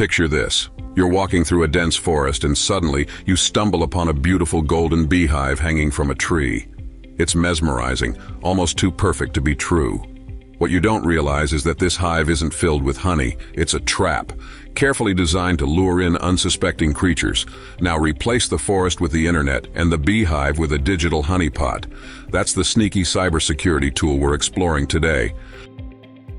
Picture this. You're walking through a dense forest and suddenly you stumble upon a beautiful golden beehive hanging from a tree. It's mesmerizing, almost too perfect to be true. What you don't realize is that this hive isn't filled with honey, it's a trap, carefully designed to lure in unsuspecting creatures. Now replace the forest with the internet and the beehive with a digital honeypot. That's the sneaky cybersecurity tool we're exploring today.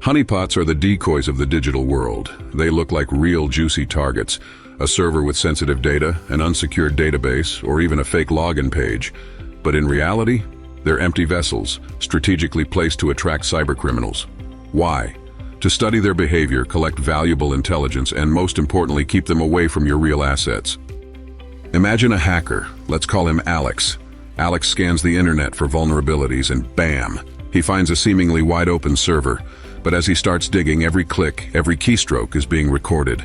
Honeypots are the decoys of the digital world. They look like real juicy targets, a server with sensitive data, an unsecured database, or even a fake login page. But in reality, they're empty vessels, strategically placed to attract cybercriminals. Why? To study their behavior, collect valuable intelligence, and most importantly, keep them away from your real assets. Imagine a hacker, let's call him Alex. Alex scans the internet for vulnerabilities and bam, he finds a seemingly wide-open server. But as he starts digging, every click, every keystroke is being recorded.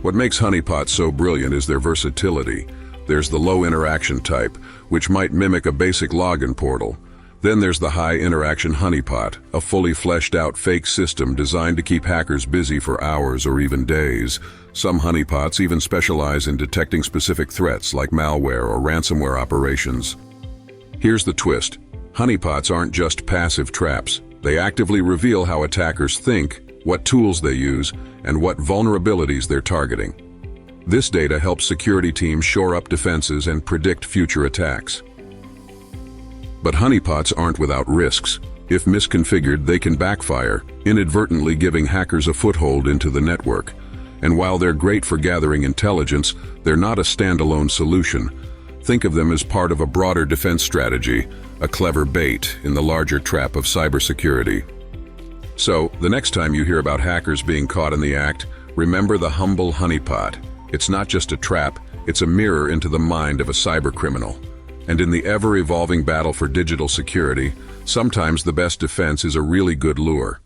What makes honeypots so brilliant is their versatility. There's the low interaction type, which might mimic a basic login portal. Then there's the high interaction honeypot, a fully fleshed out fake system designed to keep hackers busy for hours or even days. Some honeypots even specialize in detecting specific threats like malware or ransomware operations. Here's the twist. Honeypots aren't just passive traps. They actively reveal how attackers think, what tools they use, and what vulnerabilities they're targeting. This data helps security teams shore up defenses and predict future attacks. But honeypots aren't without risks. If misconfigured, they can backfire, inadvertently giving hackers a foothold into the network. And while they're great for gathering intelligence, they're not a standalone solution. Think of them as part of a broader defense strategy, a clever bait in the larger trap of cybersecurity. So, the next time you hear about hackers being caught in the act, remember the humble honeypot. It's not just a trap, it's a mirror into the mind of a cybercriminal. And in the ever-evolving battle for digital security, sometimes the best defense is a really good lure.